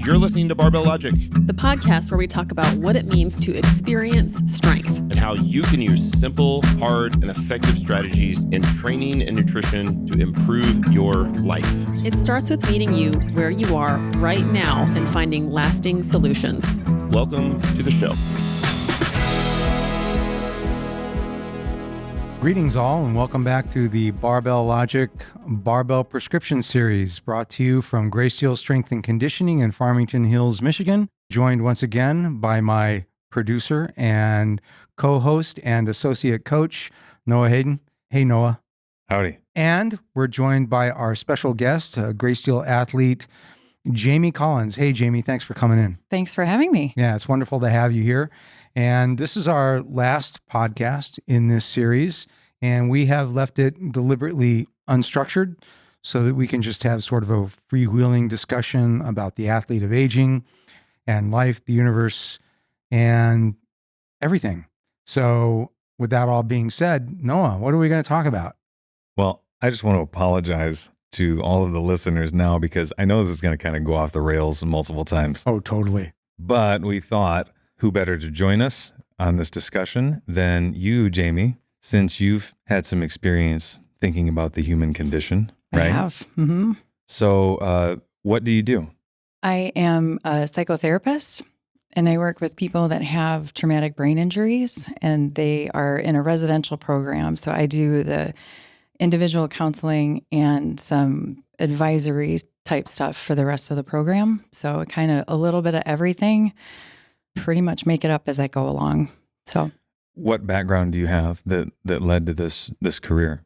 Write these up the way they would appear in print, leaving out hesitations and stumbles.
You're listening to Barbell Logic, the podcast where we talk about what it means to experience strength and how you can use simple, hard, and effective strategies in training and nutrition to improve your life. It starts with meeting you where you are right now and finding lasting solutions. Welcome to the show. Greetings all, and welcome back to the Barbell Logic Barbell Prescription Series, brought to you from Greysteel Strength and Conditioning in Farmington Hills, Michigan. Joined once again by my producer and co-host and associate coach, Noah Hayden. Hey, Noah. Howdy. And we're joined by our special guest, Greysteel athlete, Jaime Collins. Hey, Jaime, thanks for coming in. Thanks for having me. Yeah, it's wonderful to have you here. And this is our last podcast in this series, and we have left it deliberately unstructured so that we can just have sort of a freewheeling discussion about the athlete of aging and life, the universe, and everything. So with that all being said, Noah, what are we going to talk about? Well, I just want to apologize to all of the listeners now because I know this is going to kind of go off the rails multiple times. Oh, totally. But we thought, who better to join us on this discussion than you, Jaime, since you've had some experience thinking about the human condition, right? I have. Mm-hmm. So what do you do? I am a psychotherapist, and I work with people that have traumatic brain injuries, and they are in a residential program. So I do the individual counseling and some advisory type stuff for the rest of the program. So kind of a little bit of everything. Pretty much make it up as I go along. So, what background do you have that led to this career?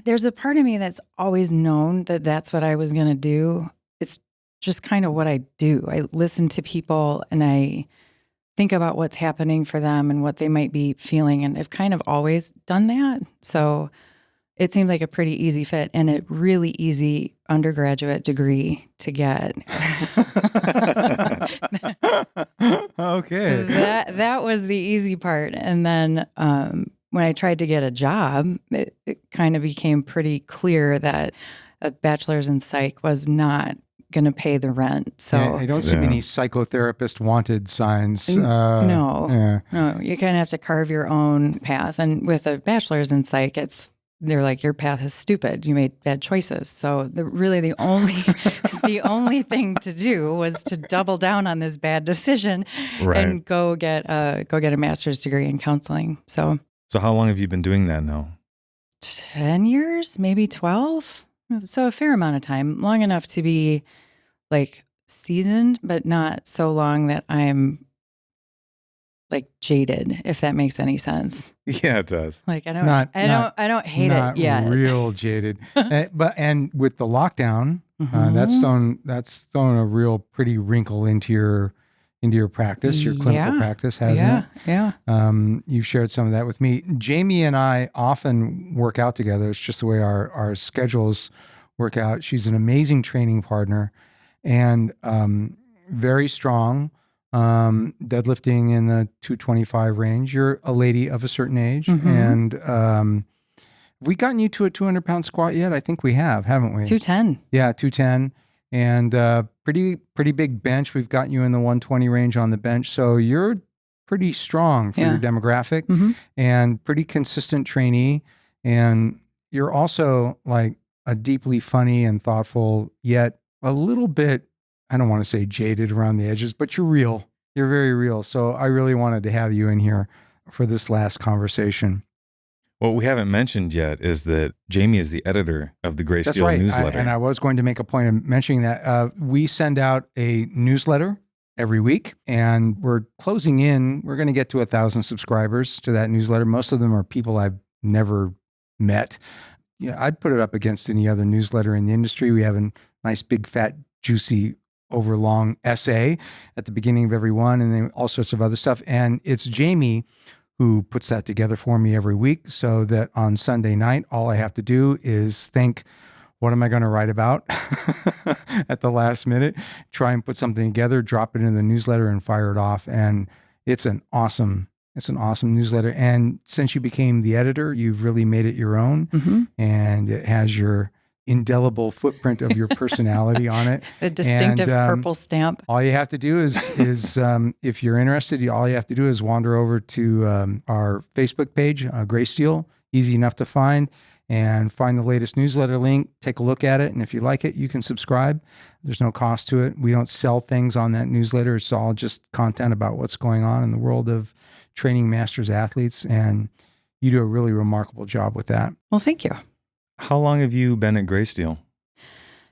There's a part of me that's always known that that's what I was going to do. It's just kind of what I do. I listen to people and I think about what's happening for them and what they might be feeling, and I've kind of always done that. So it seemed like a pretty easy fit and a really easy undergraduate degree to get. Okay. That was the easy part. And then when I tried to get a job, it kind of became pretty clear that a bachelor's in psych was not going to pay the rent. So yeah, I don't see many psychotherapist wanted signs. No, you kind of have to carve your own path. And with a bachelor's in psych, they're like, your path is stupid. You made bad choices. So the only thing to do was to double down on this bad decision and go get a master's degree in counseling. So how long have you been doing that now? 10 years, maybe 12. So a fair amount of time, long enough to be like seasoned, but not so long that I'm like jaded, if that makes any sense. Yeah, it does. Like I don't hate it yet. Real jaded. And with the lockdown, that's thrown a real pretty wrinkle into your practice, your clinical practice, hasn't it? Yeah. You've shared some of that with me. Jaime and I often work out together. It's just the way our schedules work out. She's an amazing training partner and very strong. Deadlifting in the 225 range. You're a lady of a certain age. And have we gotten you to a 200-pound squat yet? I think we have, haven't we? 210. Yeah, 210. And pretty big bench. We've got you in the 120 range on the bench. So you're pretty strong for your demographic and pretty consistent trainee. And you're also like a deeply funny and thoughtful, yet a little bit, I don't want to say jaded around the edges, but you're real. You're very real. So I really wanted to have you in here for this last conversation. What we haven't mentioned yet is that Jaime is the editor of the Greysteel newsletter. And I was going to make a point of mentioning that. We send out a newsletter every week, and we're closing in. We're going to get to 1,000 subscribers to that newsletter. Most of them are people I've never met. Yeah, I'd put it up against any other newsletter in the industry. We have a nice, big, fat, juicy, overlong essay at the beginning of every one, and then all sorts of other stuff. And it's Jaime who puts that together for me every week so that on Sunday night, all I have to do is think, what am I going to write about at the last minute? Try and put something together, drop it in the newsletter and fire it off. And it's an awesome newsletter. And since you became the editor, you've really made it your own. And it has your indelible footprint of your personality on it. The distinctive purple stamp. All you have to do is if you're interested, all you have to do is wander over to our Facebook page, Greysteel, easy enough to find the latest newsletter link, take a look at it. And if you like it, you can subscribe. There's no cost to it. We don't sell things on that newsletter. It's all just content about what's going on in the world of training masters athletes. And you do a really remarkable job with that. Well, thank you. How long have you been at Greysteel?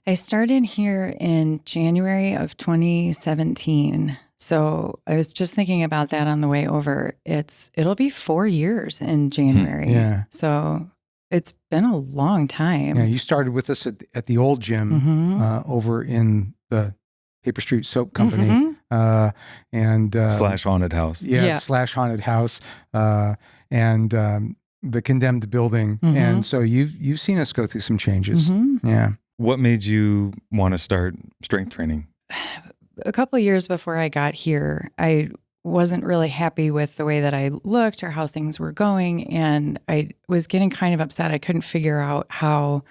I started here in January of 2017. So I was just thinking about that on the way over. It'll be 4 years in January. Yeah. So it's been a long time. Yeah, you started with us at the old gym over in the Paper Street Soap Company. Slash haunted house. Yeah, slash haunted house. And the condemned building. And so you've seen us go through some changes. Yeah. What made you want to start strength training? A couple of years before I got here, I wasn't really happy with the way that I looked or how things were going. And I was getting kind of upset. I couldn't figure out how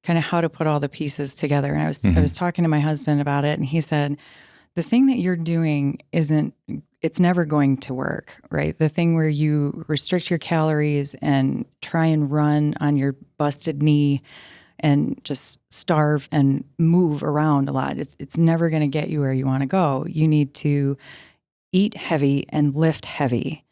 to put all the pieces together. And I was talking to my husband about it, and he said, the thing that you're doing it's never going to work, right? The thing where you restrict your calories and try and run on your busted knee and just starve and move around a lot. It's never going to get you where you want to go. You need to eat heavy and lift heavy.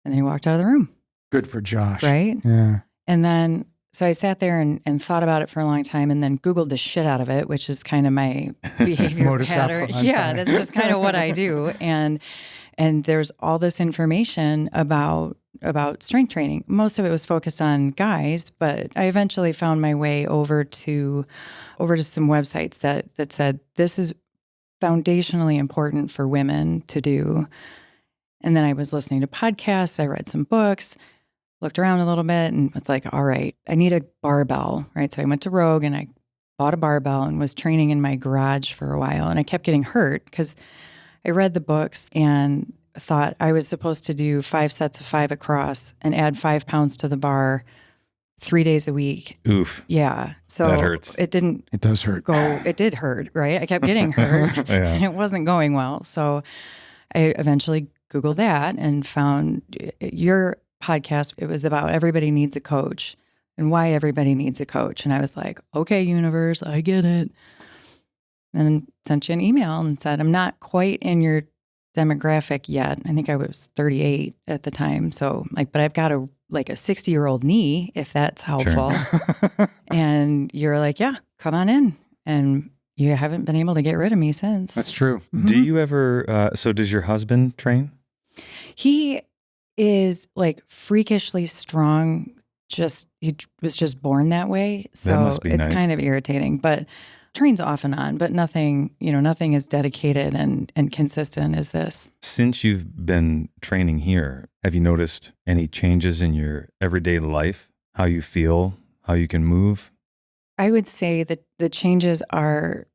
And then he walked out of the room. Good for Josh. Right? Yeah. And then, so I sat there and thought about it for a long time, and then Googled the shit out of it, which is kind of my behavior Modus pattern. operandi. Yeah, that's just kind of what I do. And there's all this information about strength training. Most of it was focused on guys, but I eventually found my way over to some websites that said this is foundationally important for women to do. And then I was listening to podcasts, I read some books, looked around a little bit, and was like, all right, I need a barbell, right? So I went to Rogue and I bought a barbell and was training in my garage for a while. And I kept getting hurt because I read the books and thought I was supposed to do 5 sets of 5 across and add 5 pounds to the bar 3 days a week. Oof. Yeah. So that hurts. It does hurt. It did hurt, right? I kept getting hurt and it wasn't going well. So I eventually Googled that and found your podcast. It was about everybody needs a coach and why everybody needs a coach. And I was like, okay, universe, I get it. And sent you an email and said, I'm not quite in your demographic yet. I think I was 38 at the time. So but I've got a 60-year-old knee, if that's helpful. Sure. And you're like, yeah, come on in. And you haven't been able to get rid of me since. That's true. Mm-hmm. Do you ever, so does your husband train? He is freakishly strong. He was just born that way. So it's nice. Kind of irritating, but trains off and on, but nothing as dedicated and consistent as this. Since you've been training here, have you noticed any changes in your everyday life? How you feel, how you can move? I would say that the changes are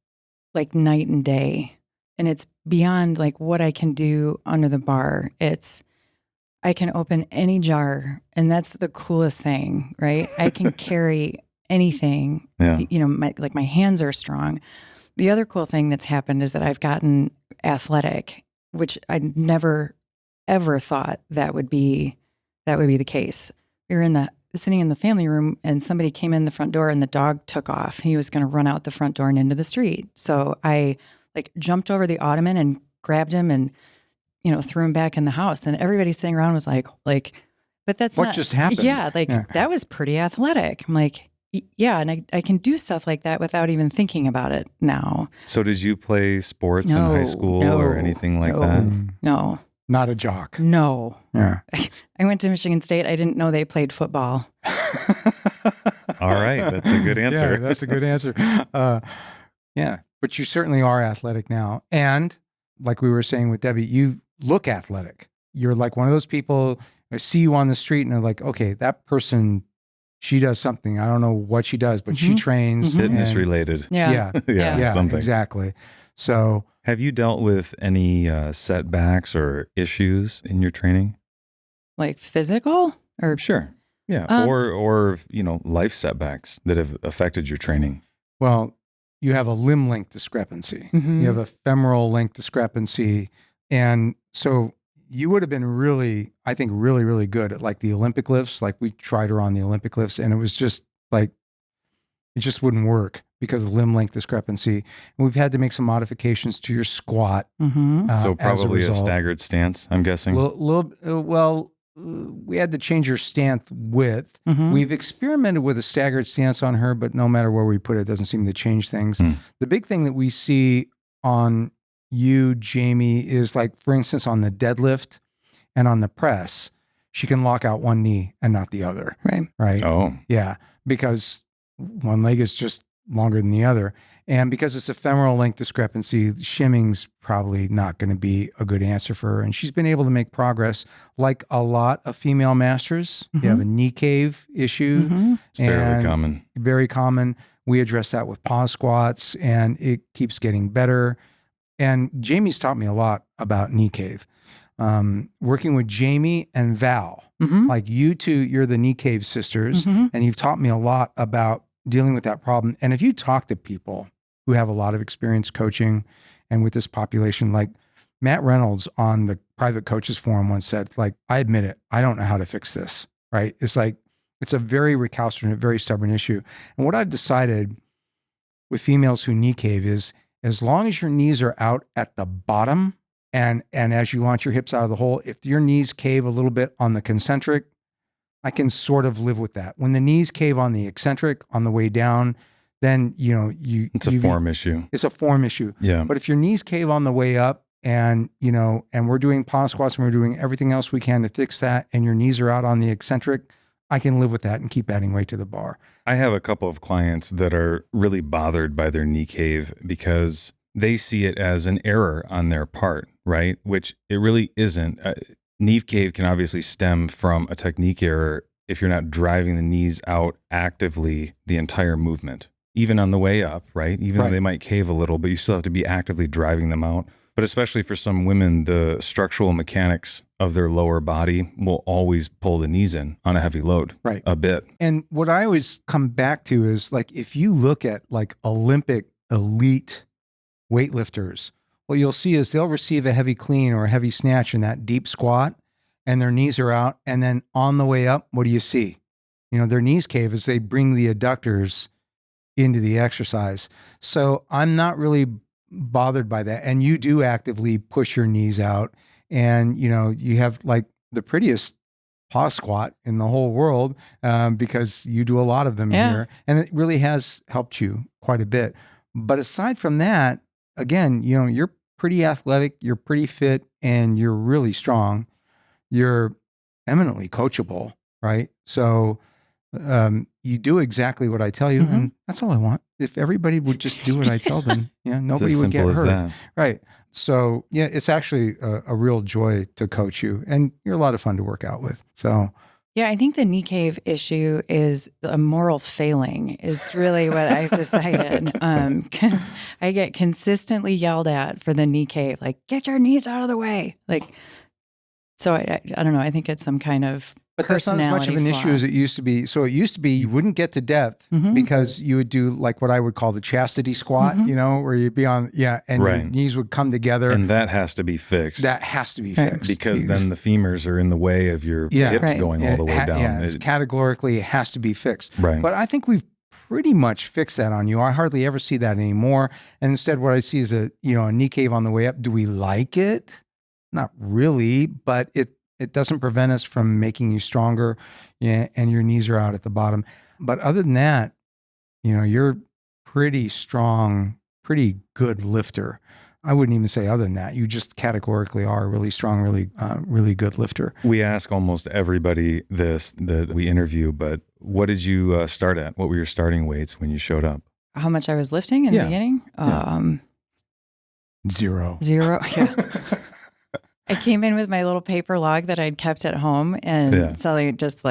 like night and day, and it's beyond what I can do under the bar. I can open any jar, and that's the coolest thing, right? I can carry anything. Yeah. My hands are strong. The other cool thing that's happened is that I've gotten athletic, which I never ever thought that would be the case. We were sitting in the family room, and somebody came in the front door, and the dog took off. He was going to run out the front door and into the street. So I jumped over the ottoman and grabbed him and threw him back in the house. And everybody sitting around was like, but that's what just happened? Yeah, that was pretty athletic. I'm like, yeah, and I can do stuff like that without even thinking about it now. So did you play sports in high school or anything like that? No. Not a jock. No. Yeah. I went to Michigan State. I didn't know they played football. All right. That's a good answer. Yeah, that's a good answer. Yeah. But you certainly are athletic now. And like we were saying with Debbie, you look athletic. You're like one of those people, I see you on the street and they're like, okay, that person, she does something. I don't know what she does, but she trains. Fitness related. Yeah. Yeah, something. Exactly. So have you dealt with any setbacks or issues in your training? Like physical or? Sure. Yeah. Or, life setbacks that have affected your training. Well, you have a limb length discrepancy. Mhm. You have a femoral length discrepancy. And so you would have been really, I think, really, really good at like the Olympic lifts. Like we tried her on the Olympic lifts and it was just like, it just wouldn't work because of the limb length discrepancy. And we've had to make some modifications to your squat. Mhm. So as probably a result. staggered stance, I'm guessing. We had to change her stance width. Mhm. We've experimented with a staggered stance on her, but no matter where we put it, it doesn't seem to change things. The big thing that we see on you, Jamie, is like, for instance, on the deadlift and on the press, she can lock out one knee and not the other. Right. Right. Oh, Yeah. Because one leg is just longer than the other. And because it's a femoral length discrepancy, shimming's probably not going to be a good answer for her. And she's been able to make progress like a lot of female masters. You have a knee cave issue. Mhm. it's fairly and common. Very common. We address that with pause squats and it keeps getting better. And Jamie's taught me a lot about knee cave. Working with Jamie and Val, Mhm. like you two, you're the knee cave sisters, Mhm. and you've taught me a lot about dealing with that problem. And if you talk to people who have a lot of experience coaching and with this population, like Matt Reynolds on the private coaches forum once said, like, I admit it, I don't know how to fix this, right? It's like, it's a very recalcitrant, very stubborn issue. And what I've decided with females who knee cave is as long as your knees are out at the bottom and as you launch your hips out of the hole, if your knees cave a little bit on the concentric, I can sort of live with that. When the knees cave on the eccentric on the way down, then It's a form issue. It's a form issue. Yeah. But if your knees cave on the way up and and we're doing pause squats and we're doing everything else we can to fix that, and your knees are out on the eccentric, I can live with that and keep adding weight to the bar. I have a couple of clients that are really bothered by their knee cave because they see it as an error on their part, right? Which it really isn't. Knee cave can obviously stem from a technique error if you're not driving the knees out actively the entire movement, even on the way up, right? Even though they might cave a little, but you still have to be actively driving them out. But especially for some women, the structural mechanics of their lower body will always pull the knees in on a heavy load, Right. a bit. And what I always come back to is like, if you look at like Olympic elite weightlifters, what you'll see is they'll receive a heavy clean or a heavy snatch in that deep squat and their knees are out. And then on the way up, what do you see? Their knees cave as they bring the adductors into the exercise. So I'm not really bothered by that. And you do actively push your knees out. And, you have like the prettiest pause squat in the whole world because you do a lot of them here. And it really has helped you quite a bit. But aside from that, again, you're pretty athletic, you're pretty fit, and you're really strong. You're eminently coachable, right? So you do exactly what I tell you, and that's all I want. If everybody would just do what I tell them, nobody would get hurt. That. Right. So it's actually a real joy to coach you, and you're a lot of fun to work out with. So Yeah, I think the knee cave issue is a moral failing is really what I've decided. Because I get consistently yelled at for the knee cave, like, get your knees out of the way. So I don't know. I think it's some kind of But that's not as much of an issue as it used to be. So it used to be you wouldn't get to depth because you would do like what I would call the chastity squat, where you'd be on, and your knees would come together. And that has to be fixed. That has to be fixed. Because then the femurs are in the way of your hips going all the way down. Yeah, it's categorically, it has to be fixed. Right. But I think we've pretty much fixed that on you. I hardly ever see that anymore. And instead what I see is a knee cave on the way up. Do we like it? Not really, but it doesn't prevent us from making you stronger, and your knees are out at the bottom. But other than that, you're pretty strong, pretty good lifter. I wouldn't even say other than that. You just categorically are a really strong, really good lifter. We ask almost everybody this that we interview, but what did you start at? What were your starting weights when you showed up? How much I was lifting in the beginning? Zero. Yeah. I came in with my little paper log that I'd kept at home, and Sully just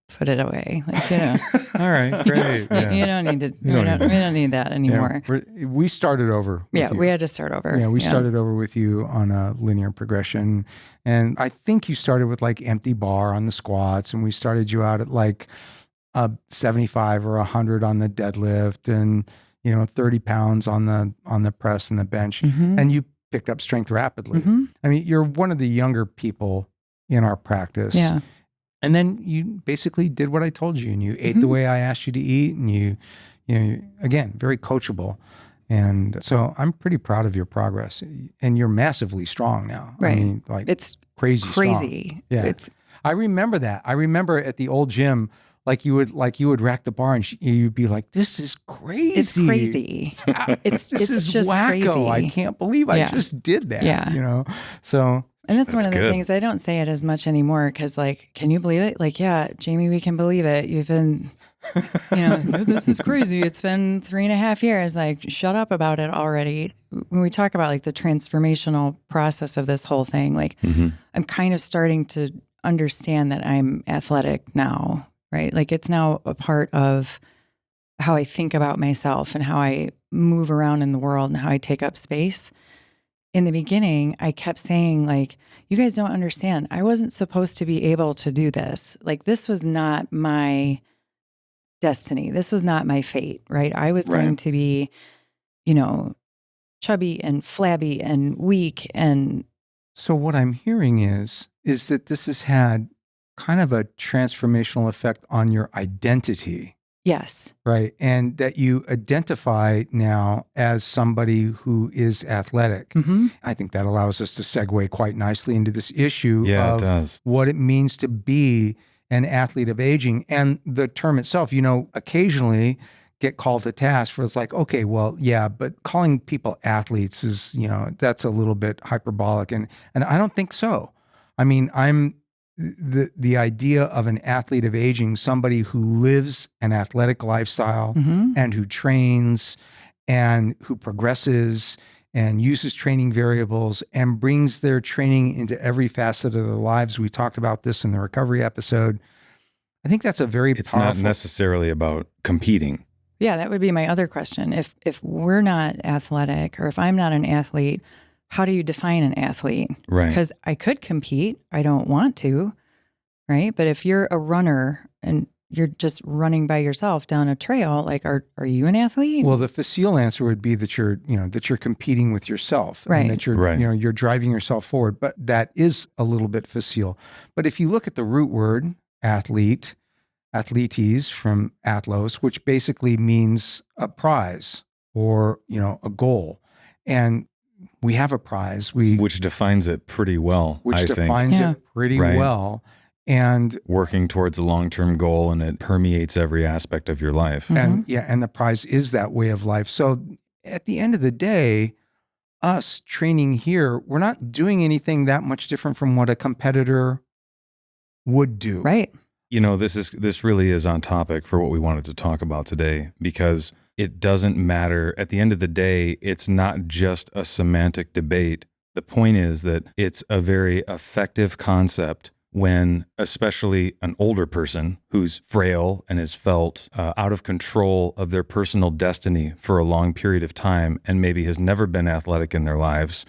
put it away. Like, All right, great. Yeah. you don't need to. We don't don't need that anymore. Yeah, we started over. With you. We had to start over. Yeah, we started over with you on a linear progression. And I think you started with like empty bar on the squats, and we started you out at like 75 or 100 on the deadlift, and 30 pounds on the press and the bench. Mm-hmm. And you picked up strength rapidly. Mm-hmm. I mean, you're one of the younger people in our practice. Yeah. And then you basically did what I told you, and you ate the way I asked you to eat, and you again, very coachable. And so I'm pretty proud of your progress, and you're massively strong now. Right. I mean, like It's crazy. Strong. Yeah. I remember that. I remember at the old gym, like you would rack the bar, and you'd be like, "This is crazy. It's crazy. This is just wacko. crazy. I can't believe I just did that." Yeah. So. And that's one of the good. things, I don't say it as much anymore because, like, can you believe it? Like, yeah, Jamie, we can believe it. You've been, this is crazy. It's been 3.5 years. Like, shut up about it already. When we talk about like the transformational process of this whole thing, like, I'm kind of starting to understand that I'm athletic now, right? Like, it's now a part of how I think about myself and how I move around in the world and how I take up space. In the beginning, I kept saying, like, you guys don't understand. I wasn't supposed to be able to do this. Like, this was not my destiny. This was not my fate, right? I was going to be, chubby and flabby and weak. And So what I'm hearing is that this has had kind of a transformational effect on your identity. yes, Right. And that you identify now as somebody who is athletic. mm-hmm. I think that allows us to segue quite nicely into this issue Yeah, of it does. what it means to be an athlete of aging. And the term itself, occasionally get called to task for, it's like, okay, well, yeah, but calling people athletes is, that's a little bit hyperbolic. And I don't think so. I mean, the idea of an athlete of aging, somebody who lives an athletic lifestyle and who trains and who progresses and uses training variables and brings their training into every facet of their lives. We talked about this in the recovery episode. I think that's a very It's powerful. not necessarily about competing. Yeah, that would be my other question. If we're not athletic, or if I'm not an athlete, how do you define an athlete? Right. Because I could compete. I don't want to, right? But if you're a runner and you're just running by yourself down a trail, like, are you an athlete? Well, the facile answer would be that you're competing with yourself, Right. and that you're driving yourself forward. But that is a little bit facile. But if you look at the root word athlete, athletes from atlos, which basically means a prize or a goal, and we have a prize, Which defines it pretty well, which I defines Yeah. it pretty Right. well, and working towards a long-term goal, and it permeates every aspect of your life. Mhm. and the prize is that way of life. So at the end of the day, us training here, we're not doing anything that much different from what a competitor would do. Right. This really is on topic for what we wanted to talk about today, because it doesn't matter. At the end of the day, it's not just a semantic debate. The point is that it's a very effective concept when especially an older person who's frail and has felt out of control of their personal destiny for a long period of time and maybe has never been athletic in their lives,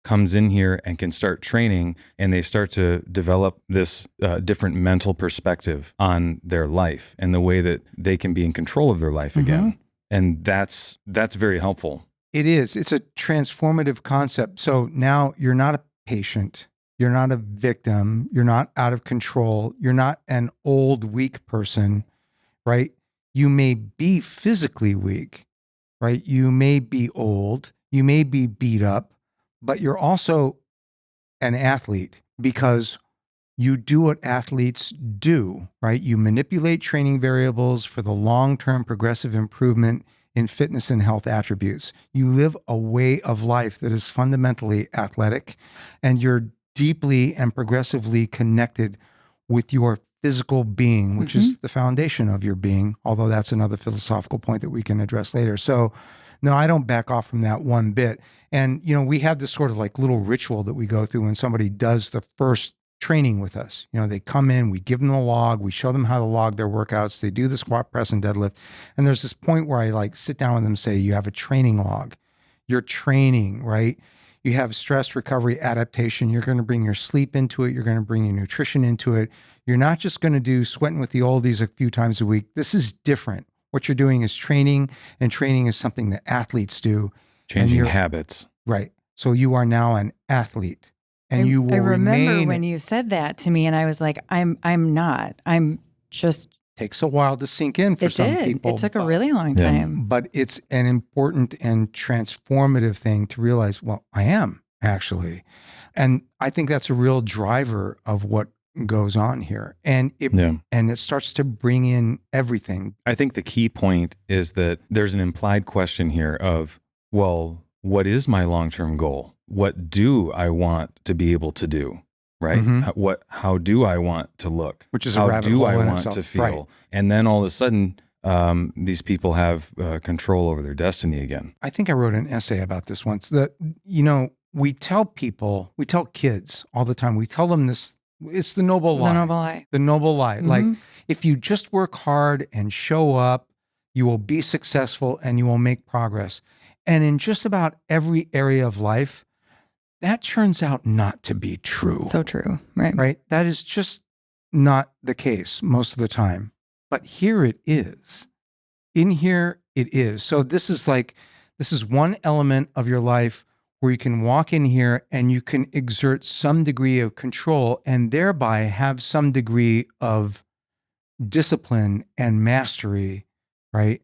comes in here and can start training, and they start to develop this different mental perspective on their life and the way that they can be in control of their life again. And that's very helpful. It is. It's a transformative concept. So now you're not a patient. You're not a victim. You're not out of control. You're not an old, weak person, right? You may be physically weak, right? You may be old. You may be beat up, but you're also an athlete because you do what athletes do, right? You manipulate training variables for the long-term progressive improvement in fitness and health attributes. You live a way of life that is fundamentally athletic, and you're deeply and progressively connected with your physical being, which is the foundation of your being, although that's another philosophical point that we can address later. So no, I don't back off from that one bit. And, we have this sort of like little ritual that we go through when somebody does the first training with us. They come in, we give them the log, we show them how to log their workouts. They do the squat, press, and deadlift. And there's this point where I like sit down with them and say, you have a training log. You're training, right? You have stress, recovery, adaptation. You're going to bring your sleep into it. You're going to bring your nutrition into it. You're not just going to do sweating with the oldies a few times a week. This is different. What you're doing is training, and training is something that athletes do. Changing habits. Right. So you are now an athlete, and you will I remember remain. when you said that to me, and I was like, I'm not. I'm just. Takes a while to sink in for some people. It took a really long time. But it's an important and transformative thing to realize, well, I am actually. And I think that's a real driver of what goes on here. And it starts to bring in everything. I think the key point is that there's an implied question here of, well, what is my long-term goal? What do I want to be able to do? Right? Mm-hmm. How do I want to look? Which is a how rabbit do hole I in want itself. to feel? Right. And then all of a sudden, these people have control over their destiny again. I think I wrote an essay about this once. We tell kids all the time, we tell them this, it's the noble lie. The noble lie. The noble lie. Mm-hmm. Like, if you just work hard and show up, you will be successful and you will make progress. And in just about every area of life, that turns out not to be true. So true. Right. Right? That is just not the case most of the time. But here it is. In here it is. So this is one element of your life where you can walk in here and you can exert some degree of control and thereby have some degree of discipline and mastery, right?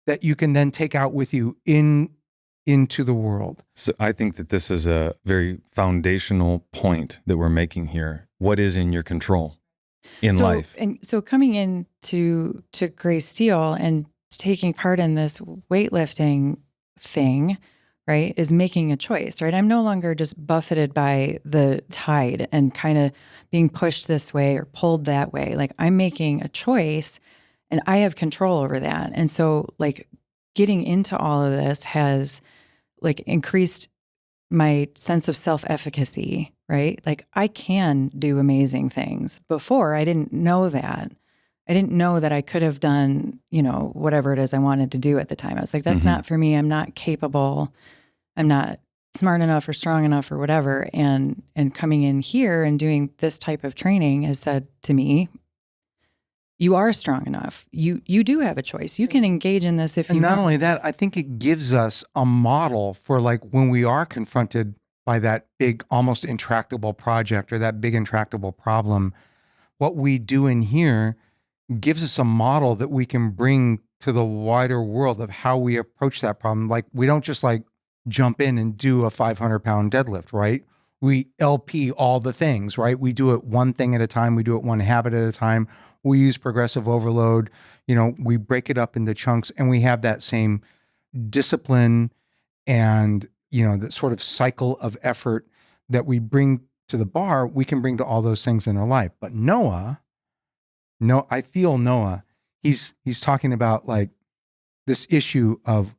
That you can then take out with you into the world. So I think that this is a very foundational point that we're making here. What is in your control in life? And so coming into Greysteel and taking part in this weightlifting thing, right, is making a choice, right? I'm no longer just buffeted by the tide and kind of being pushed this way or pulled that way. Like, I'm making a choice and I have control over that. And so like getting into all of this has like increased my sense of self-efficacy, right? Like, I can do amazing things. Before, I didn't know that. I didn't know that I could have done, whatever it is I wanted to do at the time. I was like, that's not for me. I'm not capable. I'm not smart enough or strong enough or whatever. And coming in here and doing this type of training has said to me, you are strong enough. You do have a choice. You can engage in this if you want. And not only that, I think it gives us a model for like when we are confronted by that big, almost intractable project or that big intractable problem, what we do in here gives us a model that we can bring to the wider world of how we approach that problem. Like, we don't just like jump in and do a 500-pound deadlift, right? We LP all the things, right? We do it one thing at a time. We do it one habit at a time. We use progressive overload. We break it up into chunks, and we have that same discipline and, that sort of cycle of effort that we bring to the bar, we can bring to all those things in our life. But I feel Noah, he's talking about like this issue of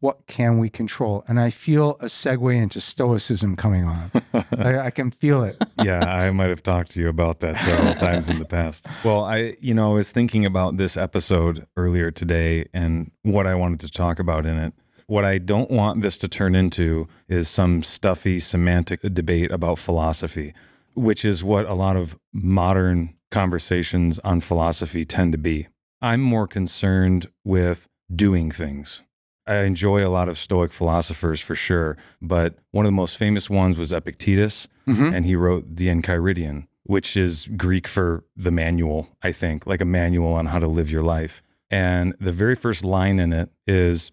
what can we control. And I feel a segue into Stoicism coming on. I can feel it. Yeah, I might have talked to you about that several times in the past. Well, I was thinking about this episode earlier today and what I wanted to talk about in it. What I don't want this to turn into is some stuffy semantic debate about philosophy, which is what a lot of modern conversations on philosophy tend to be. I'm more concerned with doing things. I enjoy a lot of Stoic philosophers for sure, but one of the most famous ones was Epictetus, and he wrote the Enchiridion, which is Greek for the manual, I think, like a manual on how to live your life. And the very first line in it is,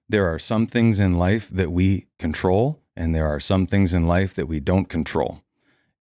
there are some things in life that we control, and there are some things in life that we don't control.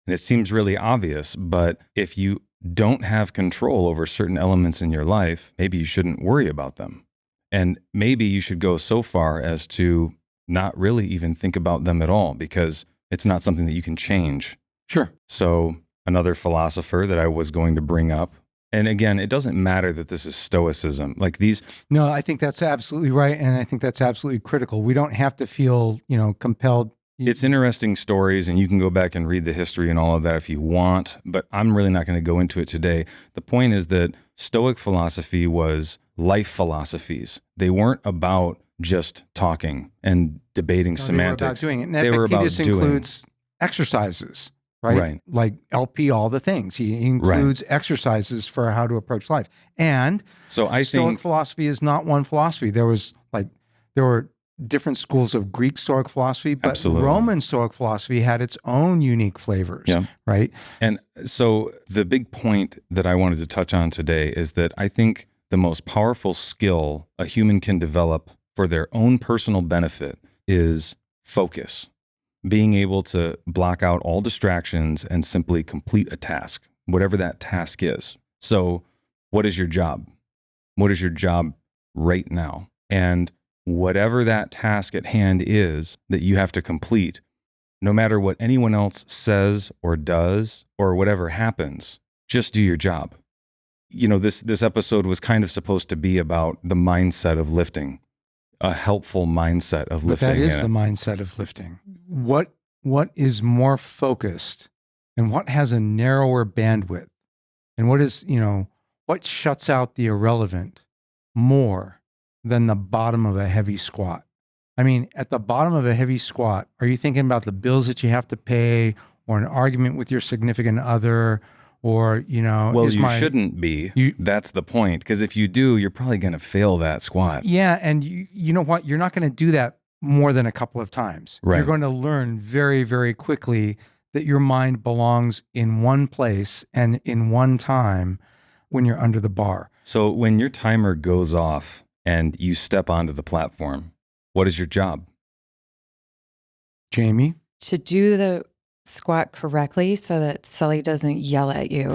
And it seems really obvious, but if you don't have control over certain elements in your life, maybe you shouldn't worry about them. And maybe you should go so far as to not really even think about them at all, because it's not something that you can change. Sure. So another philosopher that I was going to bring up, and again, it doesn't matter that this is Stoicism. Like these. No, I think that's absolutely right. And I think that's absolutely critical. We don't have to feel, compelled It's interesting stories, and you can go back and read the history and all of that if you want, but I'm really not going to go into it today. The point is that Stoic philosophy was life philosophies. They weren't about just talking and debating semantics. They were about doing it. And they were about Epictetus includes exercises, right? Like LP, all the things. He includes exercises for how to approach life. And so I Stoic think philosophy is not one philosophy. There were different schools of Greek Stoic philosophy, but Absolutely. Roman Stoic philosophy had its own unique flavors, right? And so the big point that I wanted to touch on today is that I think the most powerful skill a human can develop for their own personal benefit is focus. Being able to block out all distractions and simply complete a task, whatever that task is. So what is your job? What is your job right now? And whatever that task at hand is that you have to complete, no matter what anyone else says or does or whatever happens, just do your job. You know, this episode was kind of supposed to be about the mindset of lifting, a helpful mindset of lifting. But that is the mindset of lifting. What is more focused and what has a narrower bandwidth, and what shuts out the irrelevant more than the bottom of a heavy squat? I mean, at the bottom of a heavy squat, are you thinking about the bills that you have to pay, or an argument with your significant other, or, well, you shouldn't be. That's the point. Because if you do, you're probably going to fail that squat. Yeah. And you know what? You're not going to do that more than a couple of times. Right. You're going to learn very, very quickly that your mind belongs in one place and in one time when you're under the bar. So when your timer goes off and you step onto the platform, what is your job? Jaime? To do the squat correctly so that Sully doesn't yell at you.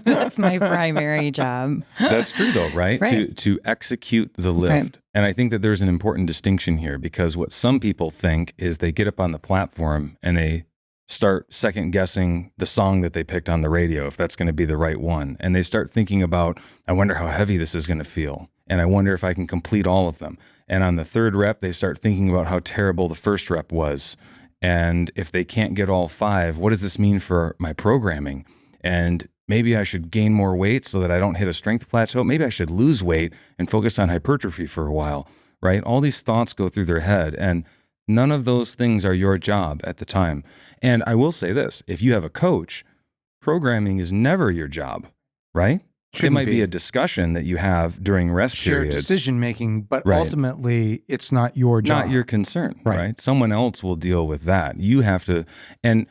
That's my primary job. That's true though, right? To execute the lift. Right. And I think that there's an important distinction here, because what some people think is they get up on the platform and they start second guessing the song that they picked on the radio, if that's going to be the right one. And they start thinking about, I wonder how heavy this is going to feel. And I wonder if I can complete all of them. And on the third rep, they start thinking about how terrible the first rep was. And if they can't get all 5, what does this mean for my programming? And maybe I should gain more weight so that I don't hit a strength plateau. Maybe I should lose weight and focus on hypertrophy for a while, right? All these thoughts go through their head, and none of those things are your job at the time. And I will say this, if you have a coach, programming is never your job, right? It might be a discussion that you have during rest shared periods. Decision making, but ultimately it's not your job. Not your concern, right? Someone else will deal with that. You have to, and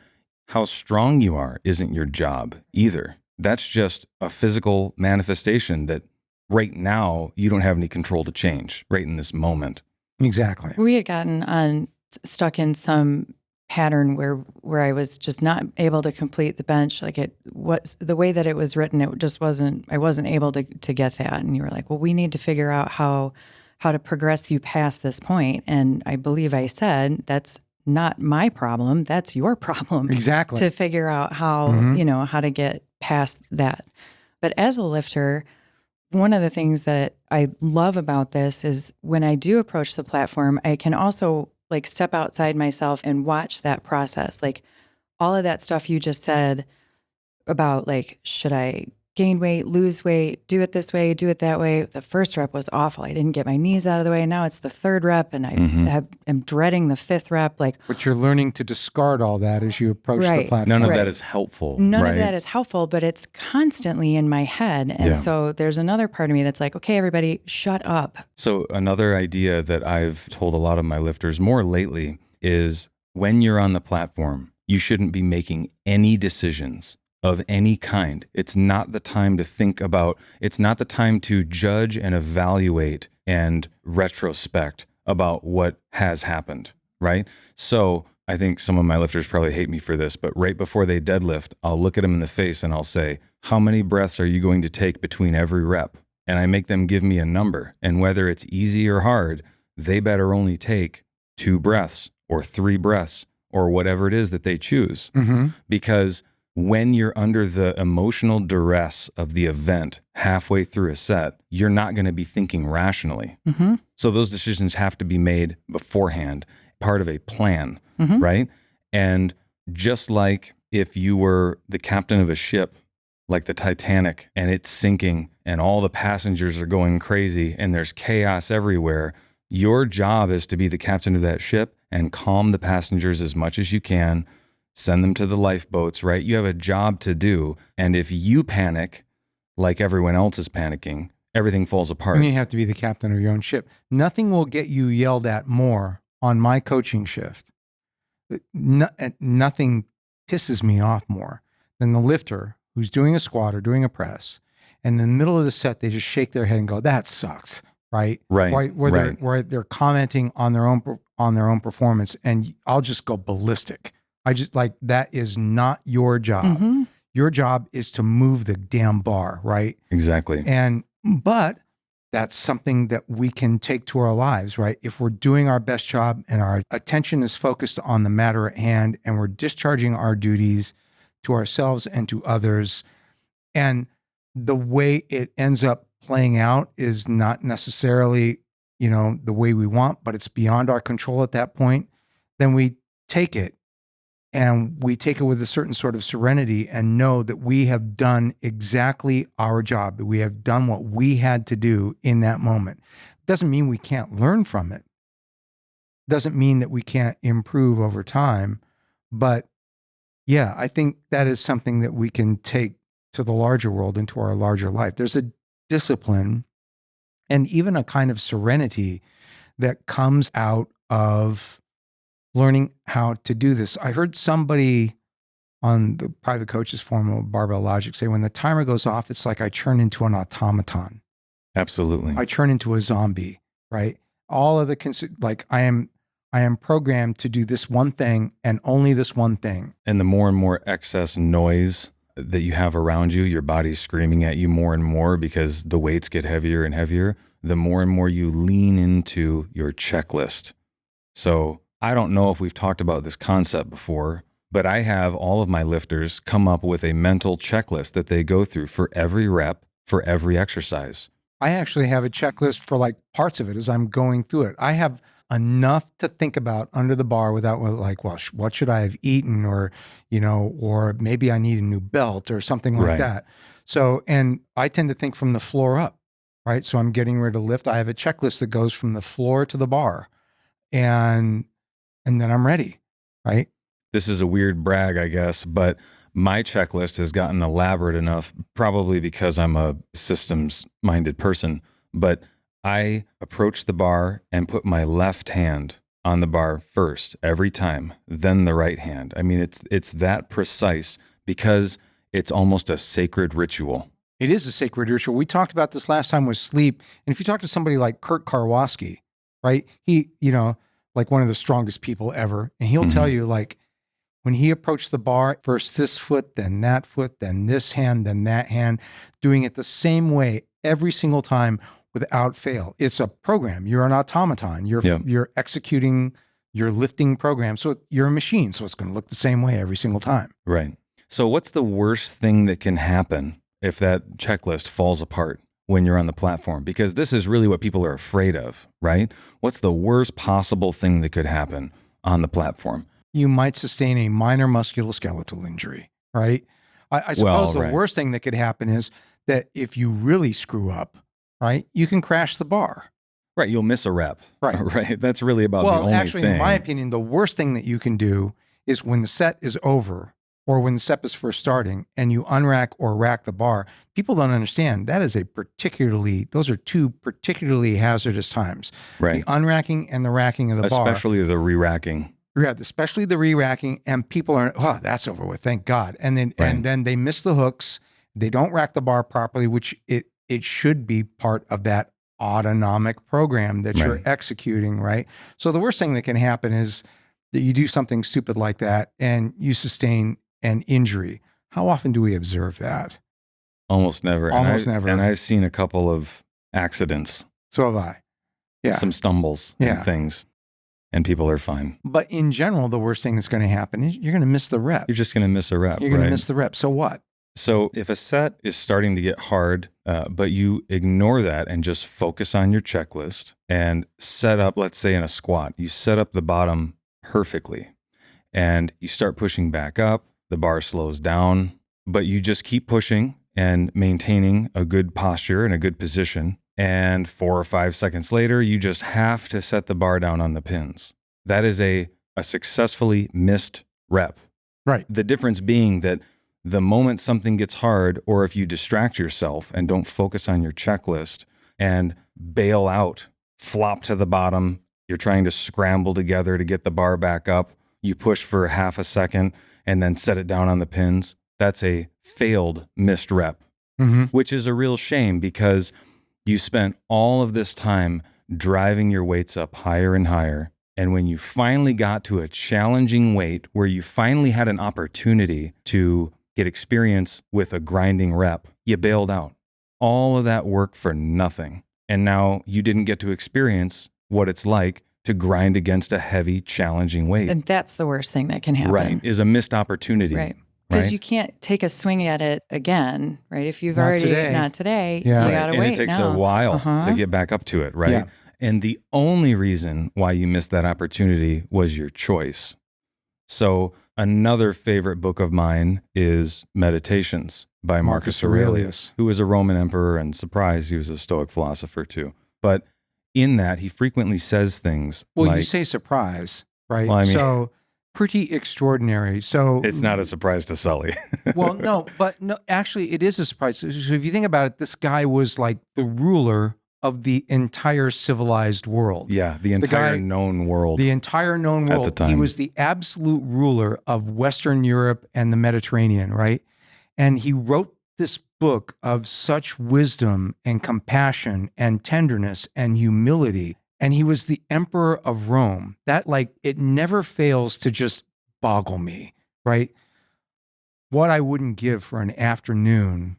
how strong you are isn't your job either. That's just a physical manifestation that right now you don't have any control to change right in this moment. Exactly. We had gotten stuck in some pattern where I was just not able to complete the bench. Like, it was the way that it was written, it just wasn't, I wasn't able to get that. And you were like, well, we need to figure out how to progress you past this point. And I believe I said, that's not my problem. That's your problem. Exactly. To figure out how, how to get past that. But as a lifter, one of the things that I love about this is when I do approach the platform, I can also step outside myself and watch that process. Like, all of that stuff you just said about, should I gain weight, lose weight, do it this way, do it that way. The first rep was awful. I didn't get my knees out of the way. Now it's the third rep and I am dreading the fifth rep. But you're learning to discard all that as you approach the platform. None of that is helpful. None of that is helpful, but it's constantly in my head. And so there's another part of me that's like, okay, everybody shut up. So another idea that I've told a lot of my lifters more lately is when you're on the platform, you shouldn't be making any decisions of any kind. It's not the time to think about, it's not the time to judge and evaluate and retrospect about what has happened, right? So I think some of my lifters probably hate me for this, but right before they deadlift, I'll look at them in the face and I'll say, how many breaths are you going to take between every rep? And I make them give me a number. And whether it's easy or hard, they better only take 2 breaths or 3 breaths or whatever it is that they choose. Because when you're under the emotional duress of the event halfway through a set, you're not going to be thinking rationally. So those decisions have to be made beforehand. part of a plan, right? And just like if you were the captain of a ship, like the Titanic, and it's sinking and all the passengers are going crazy and there's chaos everywhere, your job is to be the captain of that ship and calm the passengers as much as you can, send them to the lifeboats, right? You have a job to do. And if you panic like everyone else is panicking, everything falls apart. And you have to be the captain of your own ship. Nothing will get you yelled at more on my coaching shift. Nothing pisses me off more than the lifter who's doing a squat or doing a press, and in the middle of the set, they just shake their head and go, "That sucks." Right. Where they're commenting on their own performance, and I'll just go ballistic. I just like, that is not your job. Your job is to move the damn bar, right? Exactly. But that's something that we can take to our lives, right? If we're doing our best job and our attention is focused on the matter at hand and we're discharging our duties to ourselves and to others, and the way it ends up playing out is not necessarily, the way we want, but it's beyond our control at that point, then we take it. And we take it with a certain sort of serenity and know that we have done exactly our job, that we have done what we had to do in that moment. Doesn't mean we can't learn from it. Doesn't mean that we can't improve over time. But yeah, I think that is something that we can take to the larger world, into our larger life. There's a discipline and even a kind of serenity that comes out of learning how to do this. I heard somebody on the private coaches forum of Barbell Logic say, when the timer goes off, it's like I turn into an automaton. Absolutely. I turn into a zombie, right? All of like I am programmed to do this one thing and only this one thing. And the more and more excess noise that you have around you, your body's screaming at you more and more because the weights get heavier and heavier, the more and more you lean into your checklist. So I don't know if we've talked about this concept before, but I have all of my lifters come up with a mental checklist that they go through for every rep, for every exercise. I actually have a checklist for like parts of it as I'm going through it. I have enough to think about under the bar without like, well, what should I have eaten? Or, or maybe I need a new belt or something like that. So, and I tend to think from the floor up, right? So I'm getting ready to lift. I have a checklist that goes from the floor to the bar and then I'm ready, right? This is a weird brag, I guess, but my checklist has gotten elaborate enough, probably because I'm a systems-minded person, but I approach the bar and put my left hand on the bar first every time, then the right hand. I mean, it's that precise because it's almost a sacred ritual. It is a sacred ritual. We talked about this last time with sleep. And if you talk to somebody like Kurt Karwoski, right? He, like one of the strongest people ever. And he'll tell you, like, when he approached the bar, first this foot, then this hand, then that hand, doing it the same way every single time without fail. It's a program. You're an automaton. You're executing your lifting program. So you're a machine. So it's going to look the same way every single time. Right. So what's the worst thing that can happen if that checklist falls apart when you're on the platform? Because this is really what people are afraid of, right? What's the worst possible thing that could happen on the platform? You might sustain a minor musculoskeletal injury, right? I suppose the worst thing that could happen is that if you really screw up, right, you can crash the bar. Right, you'll miss a rep. Right. Right. That's really about the only actually, thing. in my opinion, the worst thing that you can do is when the set is over or when the set is first starting and you unrack or rack the bar. People don't understand that is those are two particularly hazardous times. Right. The unracking and the racking of the bar. Especially the re-racking. Yeah, especially the re-racking, and people are, that's over with, thank God. And then they miss the hooks. They don't rack the bar properly, which it should be part of that autonomic program that you're executing, right? So the worst thing that can happen is that you do something stupid like that and you sustain an injury. How often do we observe that? Almost never. Never. And I've seen a couple of accidents. So have I. Yeah. Some stumbles and things. And people are fine. But in general, the worst thing that's going to happen is you're going to miss the rep. You're just going to miss a rep. You're going to miss the rep. So what? So if a set is starting to get hard, but you ignore that and just focus on your checklist and set up, let's say in a squat, you set up the bottom perfectly. And you start pushing back up, the bar slows down, but you just keep pushing and maintaining a good posture and a good position. And 4 or 5 seconds later, you just have to set the bar down on the pins. That is a successfully missed rep. Right. The difference being that the moment something gets hard, or if you distract yourself and don't focus on your checklist and bail out, flop to the bottom, you're trying to scramble together to get the bar back up, you push for half a second and then set it down on the pins. That's a failed missed rep, which is a real shame because you spent all of this time driving your weights up higher and higher. And when you finally got to a challenging weight where you finally had an opportunity to get experience with a grinding rep, you bailed out. All of that work for nothing. And now you didn't get to experience what it's like to grind against a heavy, challenging weight. And that's the worst thing that can happen. Right. Is a missed opportunity. Right. Because Right? you can't take a swing at it again, right? If you've Not already, today. not today, Yeah. you Right. got to And wait it takes now. a while to get back up to it, right? Yeah. And the only reason why you missed that opportunity was your choice. So another favorite book of mine is Meditations by Marcus Aurelius, who was a Roman emperor, and surprise, he was a Stoic philosopher too. But in that, he frequently says things Well, like, you say surprise, right? Well, I mean- so pretty extraordinary. So it's not a surprise to Sully. well, no, but no, actually, it is a surprise. So if you think about it, this guy was like the ruler of the entire civilized world. Yeah, the entire guy- known world. The entire known At the world. time. He was the absolute ruler of Western Europe and the Mediterranean, right? And he wrote this book of such wisdom and compassion and tenderness and humility. And he was the emperor of Rome. That, like, it never fails to just boggle me, right? What I wouldn't give for an afternoon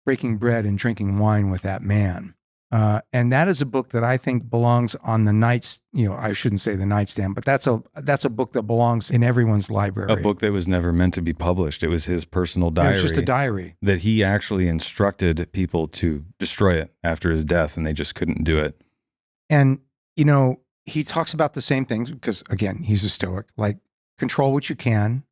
breaking bread and drinking wine with that man. And that is a book that I think belongs on the nights, I shouldn't say the nightstand, but that's a book that belongs in everyone's library. A book that was never meant to be published. It was his personal diary. It was just a diary. That he actually instructed people to destroy it after his death, and they just couldn't do it. And, he talks about the same things because, again, he's a Stoic, like control what you can,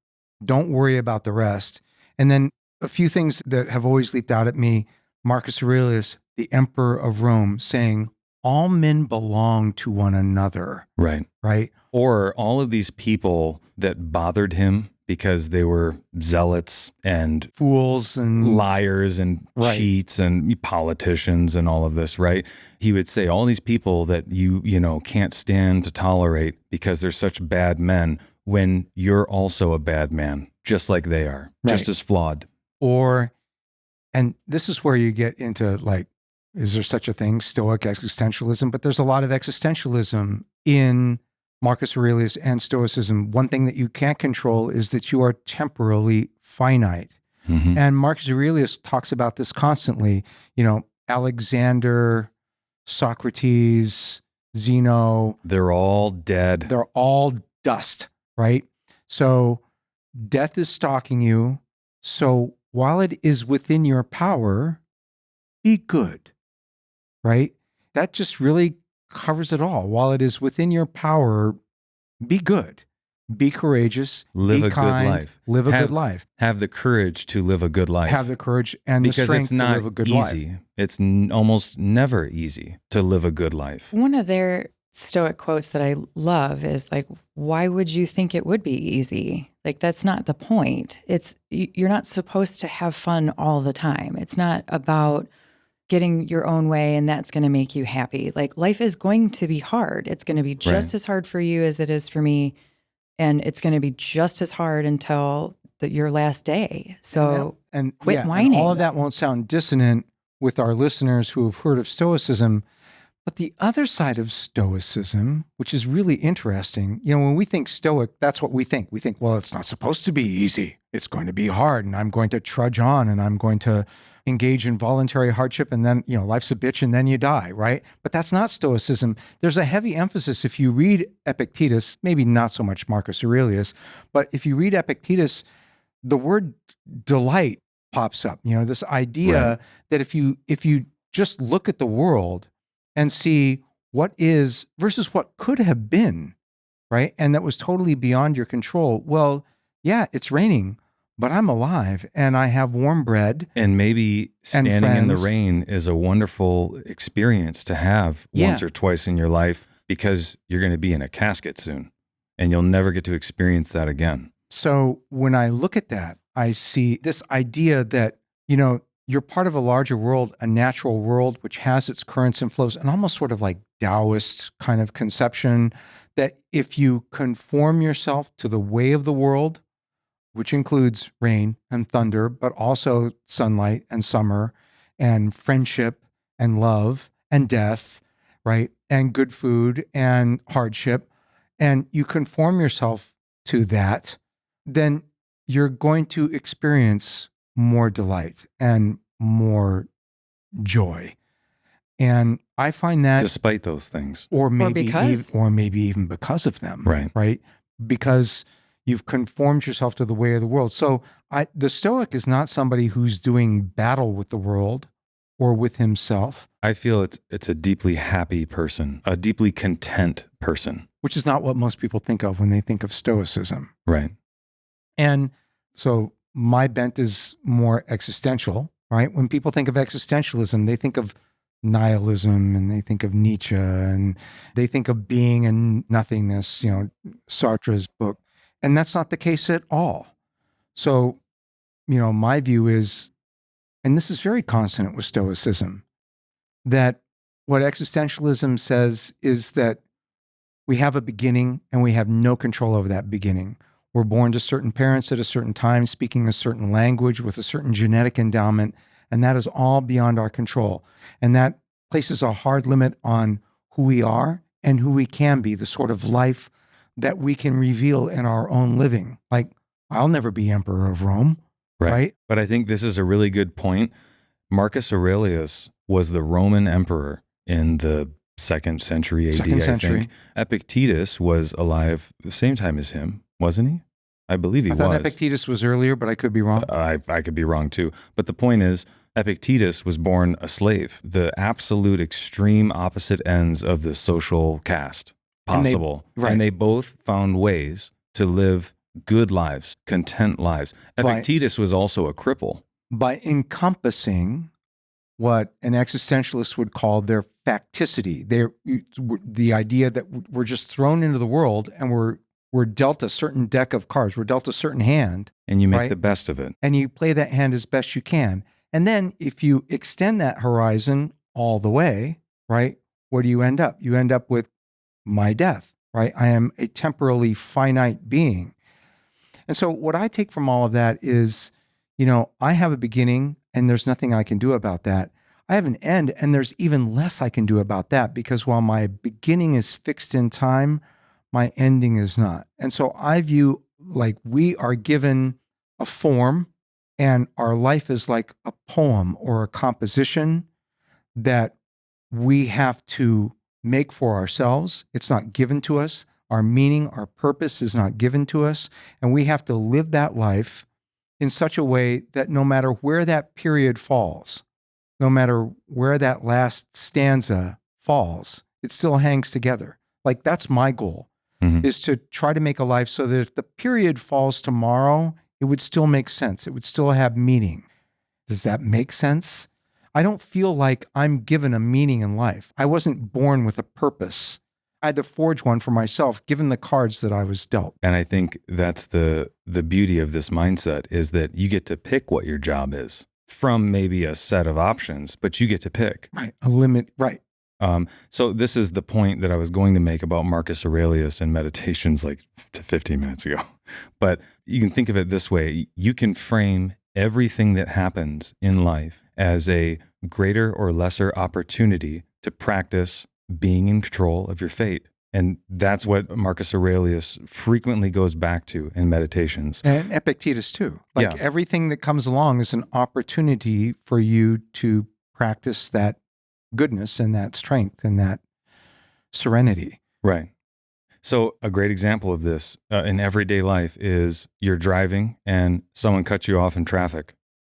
don't worry about the rest. And then a few things that have always leaped out at me, Marcus Aurelius, the emperor of Rome, saying, all men belong to one another. Right. Right. Or all of these people that bothered him because they were zealots and Fools and liars and Right. cheats and politicians and all of this, right? He would say all these people that you can't stand to tolerate because they're such bad men when you're also a bad man, just like they are, just Right. as flawed. and this is where you get into like, is there such a thing, Stoic existentialism? But there's a lot of existentialism in Marcus Aurelius and Stoicism. One thing that you can't control is that you are temporally finite. Mhm. And Marcus Aurelius talks about this constantly. Alexander, Socrates, Zeno, They're all dead. they're all dust, right? So death is stalking you. So while it is within your power, be good, right? That just really covers it all. While it is within your power, be good, be courageous, Live be a good kind, life. live a Have- good life, Have the courage to live a good life. have the courage and the because strength it's not to live a good easy. life. It's almost never easy to live a good life. One of their Stoic quotes that I love is like, why would you think it would be easy? Like, that's not the point. You're not supposed to have fun all the time. It's not about getting your own way and that's going to make you happy. Like, life is going to be hard. It's going to be just as hard for you as it is for me. And it's going to be just as hard until your last day. So and quit and whining. all of that won't sound dissonant with our listeners who have heard of Stoicism. But the other side of Stoicism, which is really interesting, when we think Stoic, that's what we think. We think, well, it's not supposed to be easy. It's going to be hard, and I'm going to trudge on, and I'm going to engage in voluntary hardship, and then, life's a bitch, and then you die, right? But that's not Stoicism. There's a heavy emphasis. If you read Epictetus, maybe not so much Marcus Aurelius, but if you read Epictetus, the word delight pops up. This idea that if you just look at the world and see what is versus what could have been, right? And that was totally beyond your control. Well, yeah, it's raining, but I'm alive and I have warm bread. And maybe standing in the friends. rain is a wonderful experience to have once or twice in your life, because you're going to be in a casket soon and you'll never get to experience that again. So when I look at that, I see this idea that, you know, you're part of a larger world, a natural world, which has its currents and flows, and almost sort of like Taoist kind of conception that if you conform yourself to the way of the world, which includes rain and thunder, but also sunlight and summer and friendship and love and death, right? And good food and hardship, and you conform yourself to that, then you're going to experience more delight and more joy. And I find that despite those things, or maybe even because of them, right? Because you've conformed yourself to the way of the world. So the Stoic is not somebody who's doing battle with the world or with himself. I feel it's a deeply happy person, a deeply content person, which is not what most people think of when they think of Stoicism. Right. And so my bent is more existential, right? When people think of existentialism, they think of nihilism and they think of Nietzsche and they think of being and nothingness, you know, Sartre's book. And that's not the case at all. So, you know, my view is, and this is very consonant with Stoicism, that what existentialism says is that we have a beginning and we have no control over that beginning. We're born to certain parents at a certain time, speaking a certain language with a certain genetic endowment, and that is all beyond our control. And that places a hard limit on who we are and who we can be, the sort of life that we can reveal in our own living. Like, I'll never be emperor of Rome, right? But I think this is a really good point. Marcus Aurelius was the Roman emperor in the 2nd century AD, I think. Epictetus was alive the same time as him, wasn't he? I believe he was. I thought Epictetus was earlier, but I could be wrong. I could be wrong too. But the point is, Epictetus was born a slave, the absolute extreme opposite ends of the social caste possible. And they both found ways to live good lives, content lives. Epictetus was also a cripple. By encompassing what an existentialist would call their facticity, the idea that we're just thrown into the world and we're dealt a certain deck of cards, we're dealt a certain hand. And you make the best of it. And you play that hand as best you can. And then if you extend that horizon all the way, right, where do you end up? You end up with my death, right? I am a temporally finite being. And so what I take from all of that is, you know, I have a beginning and there's nothing I can do about that. I have an end and there's even less I can do about that, because while my beginning is fixed in time, my ending is not. And so I view like we are given a form and our life is like a poem or a composition that we have to make for ourselves. It's not given to us. Our meaning, our purpose is not given to us. And we have to live that life in such a way that no matter where that period falls, no matter where that last stanza falls, it still hangs together. Like that's my goal, is to try to make a life so that if the period falls tomorrow, it would still make sense. It would still have meaning. Does that make sense? I don't feel like I'm given a meaning in life. I wasn't born with a purpose. I had to forge one for myself, given the cards that I was dealt. And I think that's the beauty of this mindset, is that you get to pick what your job is from maybe a set of options, but you get to pick. Right. A limit. Right. So this is the point that I was going to make about Marcus Aurelius and meditations like 15 minutes ago. But you can think of it this way. You can frame everything that happens in life as a greater or lesser opportunity to practice being in control of your fate. And that's what Marcus Aurelius frequently goes back to in meditations. And Epictetus too. Like everything that comes along is an opportunity for you to practice that goodness and that strength and that serenity. Right. So a great example of this in everyday life is you're driving and someone cuts you off in traffic.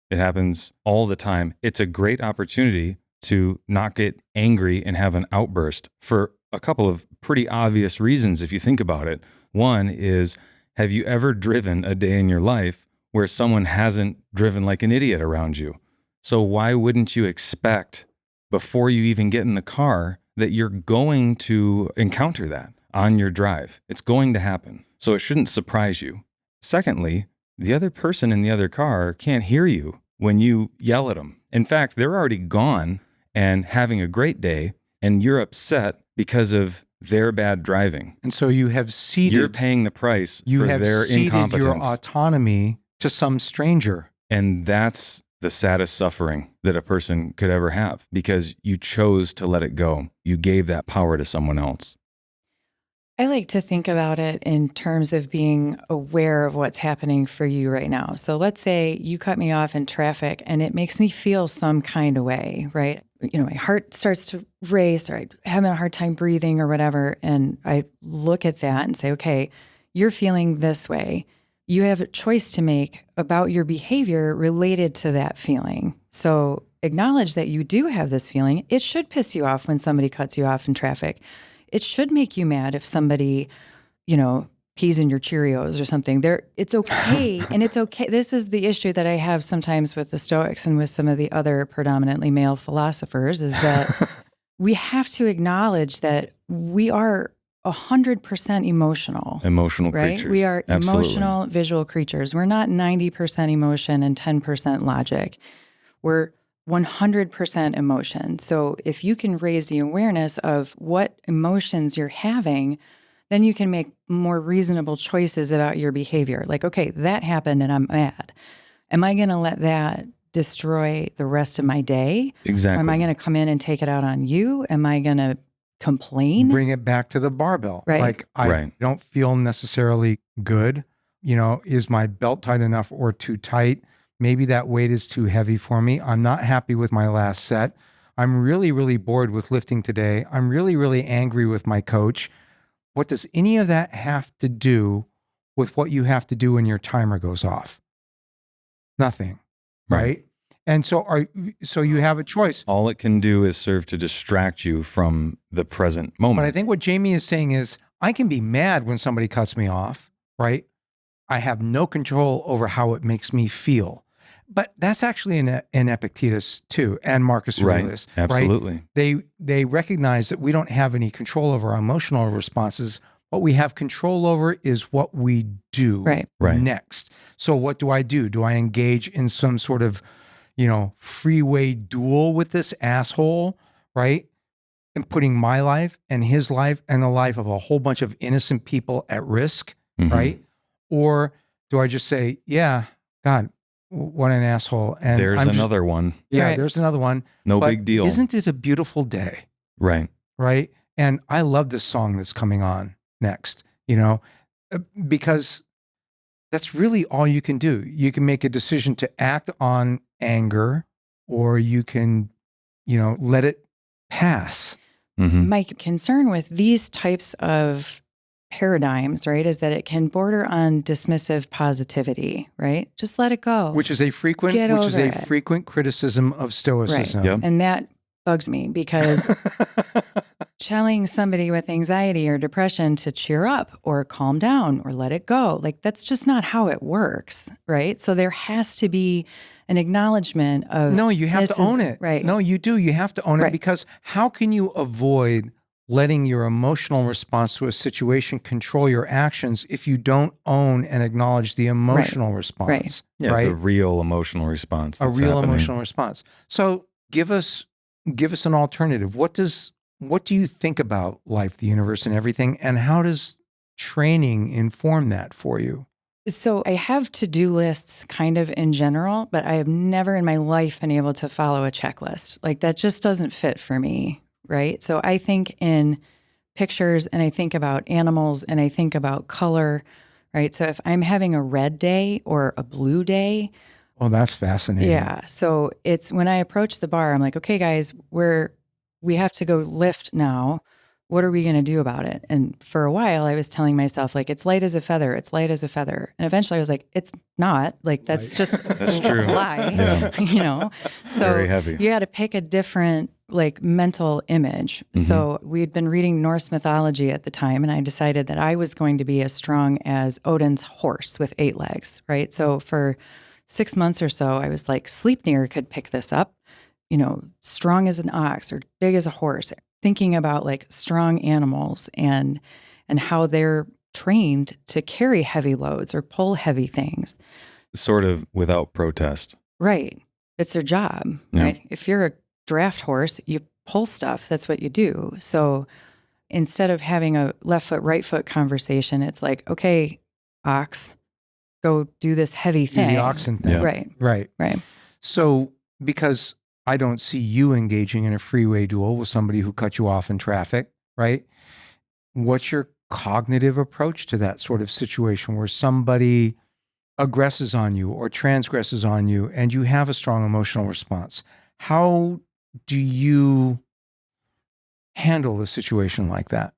It happens all the time. It's a great opportunity to not get angry and have an outburst for a couple of pretty obvious reasons if you think about it. One is, have you ever driven a day in your life where someone hasn't driven like an idiot around you? So why wouldn't you expect before you even get in the car that you're going to encounter that on your drive? It's going to happen. So it shouldn't surprise you. Secondly, the other person in the other car can't hear you when you yell at them. In fact, they're already gone and having a great day, and you're upset because of their bad driving. And so you have ceded. You're paying the price You for have their ceded incompetence. your autonomy to some stranger. And that's the saddest suffering that a person could ever have, because you chose to let it go. You gave that power to someone else. I like to think about it in terms of being aware of what's happening for you right now. So let's say you cut me off in traffic and it makes me feel some kind of way, right? You know, my heart starts to race, or I'm having a hard time breathing or whatever. And I look at that and say, okay, you're feeling this way. You have a choice to make about your behavior related to that feeling. So acknowledge that you do have this feeling. It should piss you off when somebody cuts you off in traffic. It should make you mad if somebody, you know, pees in your Cheerios or something. It's okay. And it's okay. This is the issue that I have sometimes with the Stoics and with some of the other predominantly male philosophers, is that we have to acknowledge that we are 100% emotional. Emotional right? creatures. We are Absolutely. emotional visual creatures. We're not 90% emotion and 10% logic. We're 100% emotion. So if you can raise the awareness of what emotions you're having, then you can make more reasonable choices about your behavior. Like, okay, that happened and I'm mad. Am I going to let that destroy the rest of my day? Exactly. Or am I going to come in and take it out on you? Am I going to complain? Bring it back to the barbell. Right. Like, I don't feel necessarily good. You know, is my belt tight enough or too tight? Maybe that weight is too heavy for me. I'm not happy with my last set. I'm really, really bored with lifting today. I'm really, really angry with my coach. What does any of that have to do with what you have to do when your timer goes off? Nothing, right? And so you have a choice. All it can do is serve to distract you from the present moment. But I think what Jaime is saying is, I can be mad when somebody cuts me off, right? I have no control over how it makes me feel. But that's actually in Epictetus too, and Marcus Aurelius. Right. Absolutely. Right? They recognize that we don't have any control over our emotional responses. What we have control over is what we do next. So what do? Do I engage in some sort of, freeway duel with this asshole, right? And putting my life and his life and the life of a whole bunch of innocent people at risk, right? Or do I just say, yeah, God, what an asshole. And there's another one. Yeah, there's another one. No big deal. Isn't it a beautiful day? Right. Right. And I love this song that's coming on next, because that's really all you can do. You can make a decision to act on anger, or you can, let it pass. Mm-hmm. My concern with these types of paradigms, right, is that it can border on dismissive positivity, right? Just let it go. Which is a frequent criticism of Stoicism. Right. Yep. And that bugs me, because telling somebody with anxiety or depression to cheer up or calm down or let it go, like, that's just not how it works, right? So there has to be an acknowledgement of— No, you have to own it. Right. No, you do. You have to own it, because how can you avoid letting your emotional response to a situation control your actions if you don't own and acknowledge the emotional response? Right. Yeah, right? the real emotional response. A That's real happening. emotional response. So give us an alternative. What do you think about life, the universe, and everything? And how does training inform that for you? So I have to-do lists kind of in general, but I have never in my life been able to follow a checklist. Like, that just doesn't fit for me, right? So I think in pictures, and I think about animals, and I think about color, right? So if I'm having a red day or a blue day— Well, that's fascinating. Yeah. So it's when I approach the bar, I'm like, okay, guys, we have to go lift now. what are we going to do about it? And for a while I was telling myself like, it's light as a feather. It's light as a feather. And eventually I was like, it's not. Like, that's just That's true. a lie, Yeah. you know? So Very heavy. you got to pick a different like mental image. Mm-hmm. So we had been reading Norse mythology at the time, and I decided that I was going to be as strong as Odin's horse with 8 legs, right? So for 6 months or so, I was like, Sleipnir could pick this up, you know, strong as an ox or big as a horse, thinking about like strong animals and how they're trained to carry heavy loads or pull heavy things. Sort of without protest. Right. It's their job, Yeah. right? If you're a draft horse, you pull stuff. That's what you do. So instead of having a left foot, right foot conversation, it's like, okay, ox, go do this heavy Do thing. the oxen thing. Yeah. Right. Right. Right. So because I don't see you engaging in a freeway duel with somebody who cut you off in traffic, right? What's your cognitive approach to that sort of situation where somebody aggresses on you or transgresses on you and you have a strong emotional response? How do you handle a situation like that?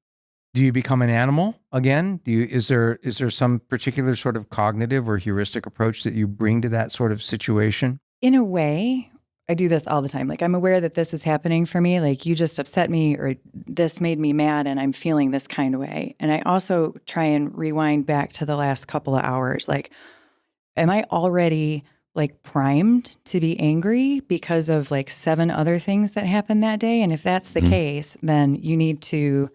Do you become an animal again? Is there some particular sort of cognitive or heuristic approach that you bring to that sort of situation? In a way, I do this all the time. Like, I'm aware that this is happening for me. Like, you just upset me or this made me mad and I'm feeling this kind of way. And I also try and rewind back to the last couple of hours. Like, am I already like primed to be angry because of like 7 other things that happened that day? And if that's the case, then you need to,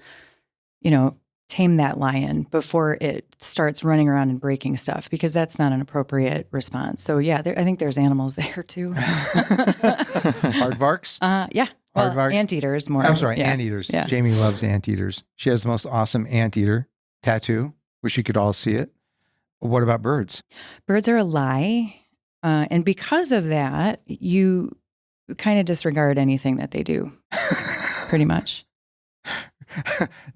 you know, tame that lion before it starts running around and breaking stuff, because that's not an appropriate response. So yeah, I think there's animals there too. Aardvarks? Yeah. Well, Aardvarks? anteaters more. I'm sorry, Yeah. anteaters. Yeah. Jamie loves anteaters. She has the most awesome anteater tattoo. Wish you could all see it. What about birds? Birds are a lie. And because of that, you kind of disregard anything that they do, pretty much.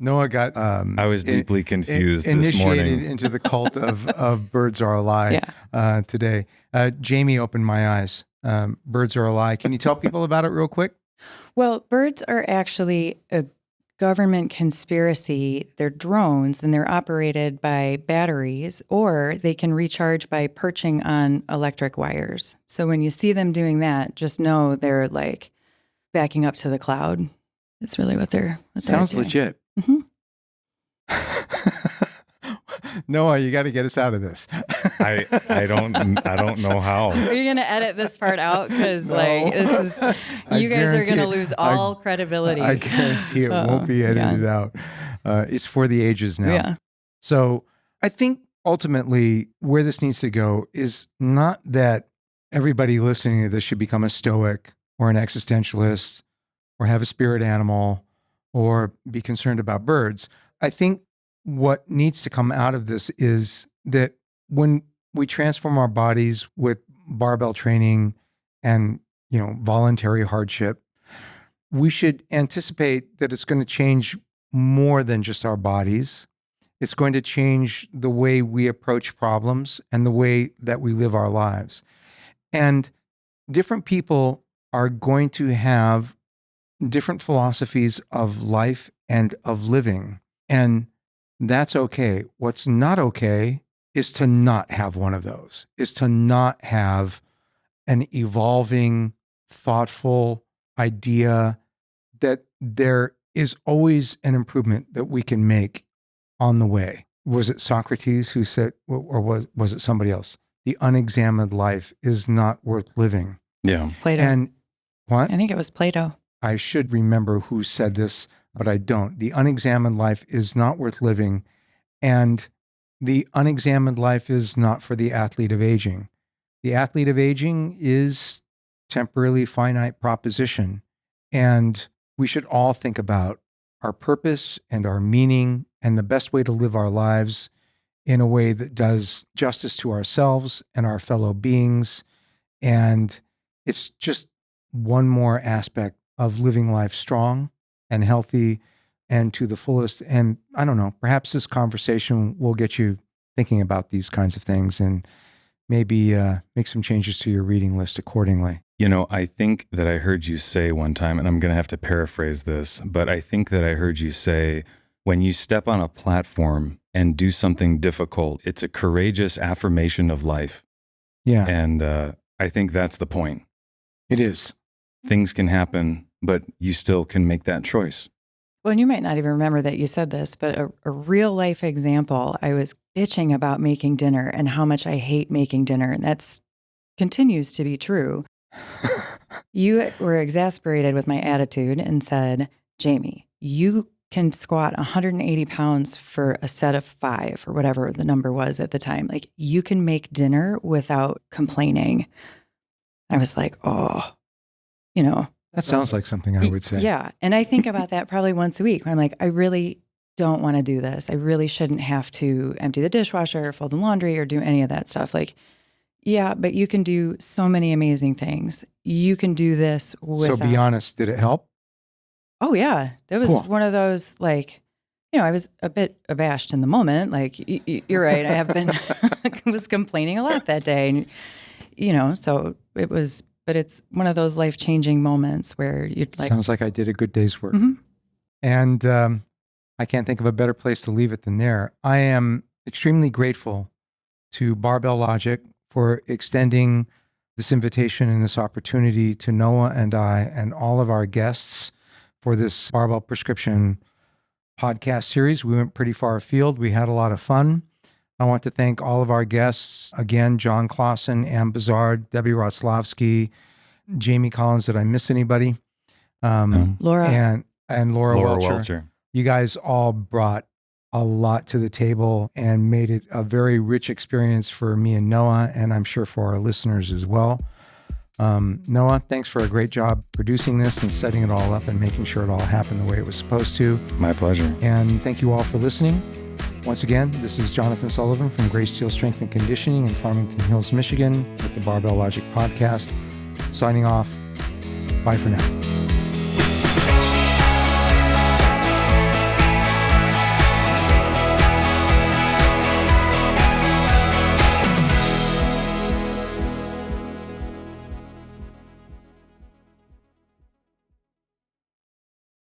Noah got I was deeply confused this initiated morning. into the cult of birds are a lie today. Jamie opened my eyes. Birds are a lie. Can you tell people about it real quick? Well, birds are actually a government conspiracy. They're drones and they're operated by batteries, or they can recharge by perching on electric wires. So when you see them doing that, just know they're like backing up to the cloud. That's really what they're Sounds doing. legit. Mhm. Noah, you got to get us out of this. I don't know how. Are you going to edit this part out? Because No. like this is, you guys are going to guarantee- lose all credibility. I guarantee it won't be edited out. It's for the ages now. Yeah. So I think ultimately where this needs to go is not that everybody listening to this should become a stoic or an existentialist or have a spirit animal or be concerned about birds. I think what needs to come out of this is that when we transform our bodies with barbell training and, you know, voluntary hardship, we should anticipate that it's going to change more than just our bodies. It's going to change the way we approach problems and the way that we live our lives. And different people are going to have different philosophies of life and of living. And that's okay. What's not okay is to not have one of those, is to not have an evolving, thoughtful idea that there is always an improvement that we can make on the way. Was it Socrates who said, or was it somebody else? The unexamined life is not worth living. Yeah. Plato. And what? I think it was Plato. I should remember who said this, but I don't. The unexamined life is not worth living, and the unexamined life is not for the athlete of aging. The athlete of aging is temporarily finite proposition, and we should all think about our purpose and our meaning and the best way to live our lives in a way that does justice to ourselves and our fellow beings. And it's just one more aspect of living life strong and healthy and to the fullest. And I don't know, perhaps this conversation will get you thinking about these kinds of things and maybe make some changes to your reading list accordingly. You know, I think that I heard you say one time, and I'm going to have to paraphrase this, but I think that I heard you say, when you step on a platform and do something difficult, it's a courageous affirmation of life. Yeah, And I think that's the point. it is. Things can happen, but you still can make that choice. Well, and you might not even remember that you said this, but a real life example, I was bitching about making dinner and how much I hate making dinner. And that's continues to be true. You were exasperated with my attitude and said, Jaime, you can squat 180 pounds for a set of 5 or whatever the number was at the time. Like, you can make dinner without complaining. I was like, oh, you know. That sounds like something I would say. Yeah. And I think about that probably once a week when I'm like, I really don't want to do this. I really shouldn't have to empty the dishwasher or fold the laundry or do any of that stuff. Like, yeah, but you can do so many amazing things. You can do this without. So be honest, did it help? Oh, yeah. That was Cool. one of those, like, you know, I was a bit abashed in the moment. Like, you're right. I have been, was complaining a lot that day. And, you know, so it was, but it's one of those life-changing moments where you're like. Sounds like I did a good day's work. Mhm. And I can't think of a better place to leave it than there. I am extremely grateful to Barbell Logic for extending this invitation and this opportunity to Noah and I and all of our guests for this Barbell Prescription podcast series. We went pretty far afield. We had a lot of fun. I want to thank all of our guests, again, John Clausen, Ann Bazard, Debbie Roslavsky, Jaime Collins. Did I miss anybody? Laura. And Laura Welcher. You guys all brought a lot to the table and made it a very rich experience for me and Noah, and I'm sure for our listeners as well. Noah, thanks for a great job producing this and setting it all up and making sure it all happened the way it was supposed to. My pleasure. And thank you all for listening. Once again, this is Jonathon Sullivan from Greysteel Strength and Conditioning in Farmington Hills, Michigan with the Barbell Logic podcast. Signing off. Bye for now.